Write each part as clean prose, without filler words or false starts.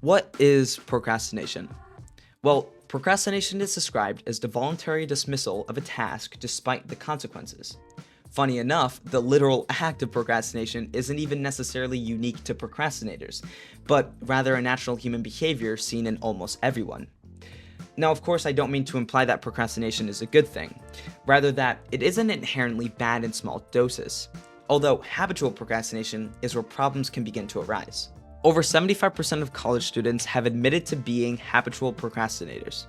What is procrastination? Well, procrastination is described as the voluntary dismissal of a task despite the consequences. Funny enough, the literal act of procrastination isn't even necessarily unique to procrastinators, but rather a natural human behavior seen in almost everyone. Now, of course, I don't mean to imply that procrastination is a good thing, rather that it isn't inherently bad in small doses, although habitual procrastination is where problems can begin to arise. Over 75% of college students have admitted to being habitual procrastinators.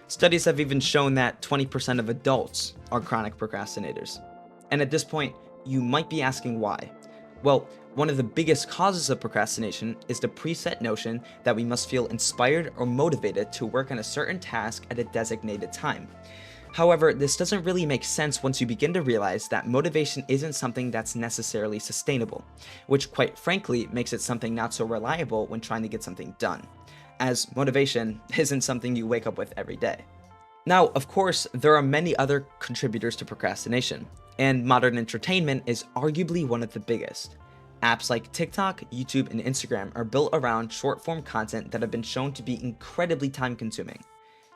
Studies have even shown that 20% of adults are chronic procrastinators. And at this point, you might be asking why. Well, one of the biggest causes of procrastination is the preset notion that we must feel inspired or motivated to work on a certain task at a designated time. However, this doesn't really make sense once you begin to realize that motivation isn't something that's necessarily sustainable, which quite frankly makes it something not so reliable when trying to get something done, as motivation isn't something you wake up with every day. Now, of course, there are many other contributors to procrastination, and modern entertainment is arguably one of the biggest. Apps like TikTok, YouTube, and Instagram are built around short-form content that have been shown to be incredibly time-consuming.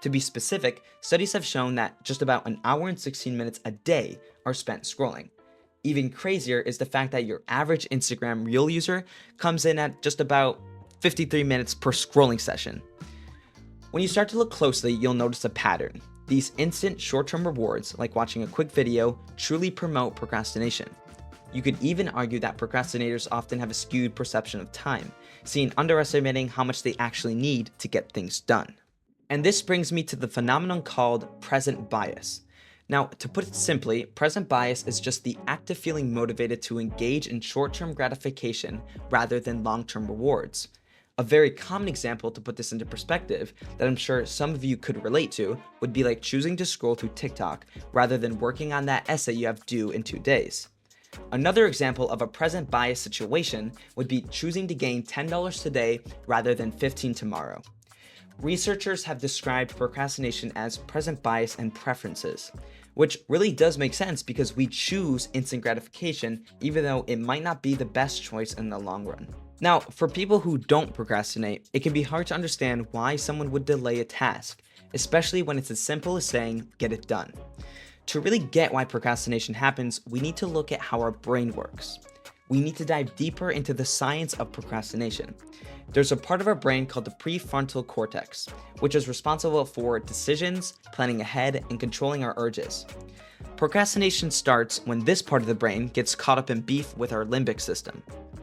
To be specific, studies have shown that just about an hour and 16 minutes a day are spent scrolling. Even crazier is the fact that your average Instagram Reel user comes in at just about 53 minutes per scrolling session. When you start to look closely, you'll notice a pattern. These instant short-term rewards, like watching a quick video, truly promote procrastination. You could even argue that procrastinators often have a skewed perception of time, seen underestimating how much they actually need to get things done. And this brings me to the phenomenon called present bias. Now, to put it simply, present bias is just the act of feeling motivated to engage in short-term gratification rather than long-term rewards. A very common example to put this into perspective that I'm sure some of you could relate to would be like choosing to scroll through TikTok rather than working on that essay you have due in 2 days. Another example of a present bias situation would be choosing to gain $10 today rather than 15 tomorrow. Researchers have described procrastination as present bias and preferences, which really does make sense because we choose instant gratification even though it might not be the best choice in the long run. Now, for people who don't procrastinate, it can be hard to understand why someone would delay a task, especially when it's as simple as saying, "get it done." To really get why procrastination happens, we need to look at how our brain works. We need to dive deeper into the science of procrastination. There's a part of our brain called the prefrontal cortex, which is responsible for decisions, planning ahead, and controlling our urges. Procrastination starts when this part of the brain gets caught up in beef with our limbic system.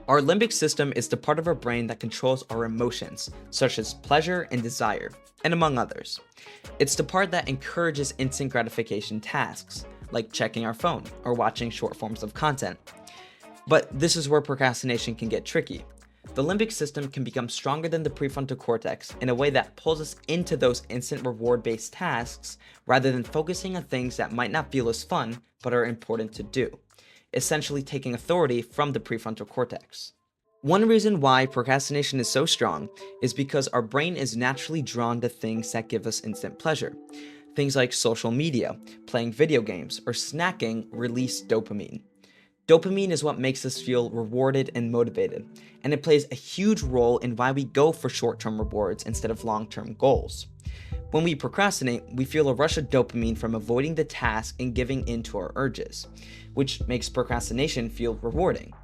Our limbic system is the part of our brain that controls our emotions, such as pleasure and desire, and among others. It's the part that encourages instant gratification tasks, like checking our phone or watching short forms of content. But this is where procrastination can get tricky. The limbic system can become stronger than the prefrontal cortex in a way that pulls us into those instant reward-based tasks rather than focusing on things that might not feel as fun but are important to do, essentially taking authority from the prefrontal cortex. One reason why procrastination is so strong is because our brain is naturally drawn to things that give us instant pleasure. Things like social media, playing video games, or snacking release dopamine. Dopamine is what makes us feel rewarded and motivated, and it plays a huge role in why we go for short-term rewards instead of long-term goals. When we procrastinate, we feel a rush of dopamine from avoiding the task and giving in to our urges, which makes procrastination feel rewarding.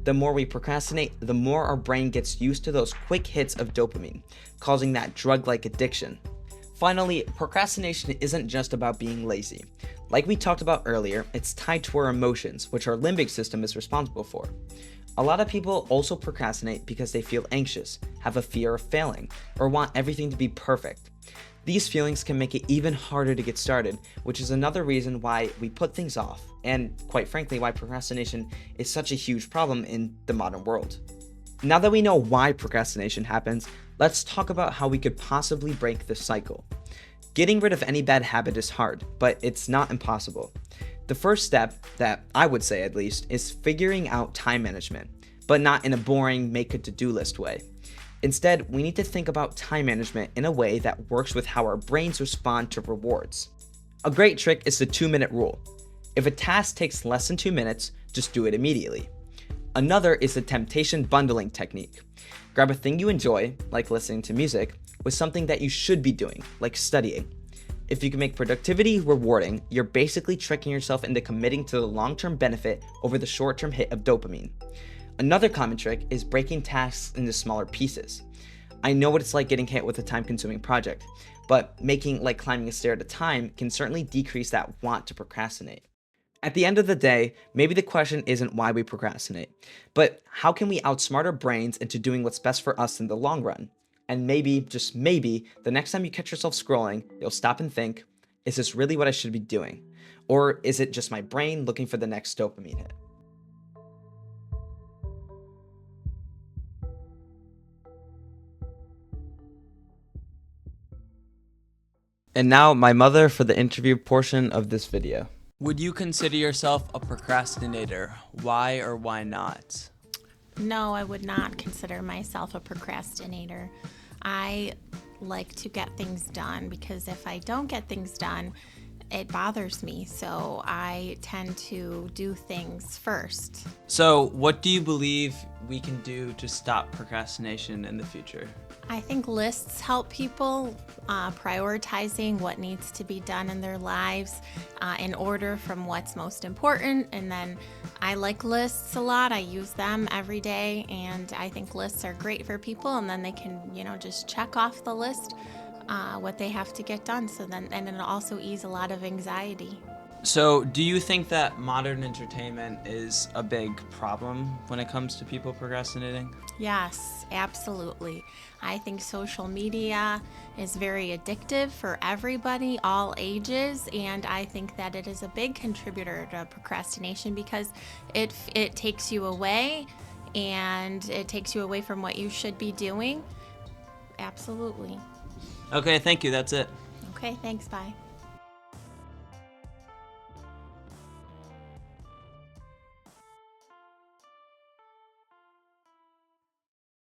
The more we procrastinate, the more our brain gets used to those quick hits of dopamine, causing that drug-like addiction. Finally, procrastination isn't just about being lazy. Like we talked about earlier, it's tied to our emotions, which our limbic system is responsible for. A lot of people also procrastinate because they feel anxious, have a fear of failing, or want everything to be perfect. These feelings can make it even harder to get started, which is another reason why we put things off, and quite frankly, why procrastination is such a huge problem in the modern world. Now that we know why procrastination happens, let's talk about how we could possibly break this cycle. Getting rid of any bad habit is hard, but it's not impossible. The first step, that I would say at least, is figuring out time management, but not in a boring make a to-do list way. Instead, we need to think about time management in a way that works with how our brains respond to rewards. A great trick is the 2-minute rule. If a task takes less than 2 minutes, just do it immediately. Another is the temptation bundling technique. Grab a thing you enjoy, like listening to music, with something that you should be doing, like studying. If you can make productivity rewarding, you're basically tricking yourself into committing to the long-term benefit over the short-term hit of dopamine. Another common trick is breaking tasks into smaller pieces. I know what it's like getting hit with a time-consuming project, but making like climbing a stair at a time can certainly decrease that want to procrastinate. At the end of the day, maybe the question isn't why we procrastinate, but how can we outsmart our brains into doing what's best for us in the long run? And maybe, just maybe, the next time you catch yourself scrolling, you'll stop and think, is this really what I should be doing? Or is it just my brain looking for the next dopamine hit? And now my mother for the interview portion of this video. Would you consider yourself a procrastinator? Why or why not? No, I would not consider myself a procrastinator. I like to get things done because if I don't get things done, it bothers me. So I tend to do things first. So, what do you believe we can do to stop procrastination in the future? I think lists help people prioritizing what needs to be done in their lives in order from what's most important. And then I like lists a lot. I use them every day, and I think lists are great for people. And then they can, just check off the list what they have to get done. And it'll also ease a lot of anxiety. So, do you think that modern entertainment is a big problem when it comes to people procrastinating? Yes, absolutely. I think social media is very addictive for everybody, all ages, and I think that it is a big contributor to procrastination because it takes you away, and it takes you away from what you should be doing. Absolutely. Okay, thank you. That's it. Okay, thanks. Bye.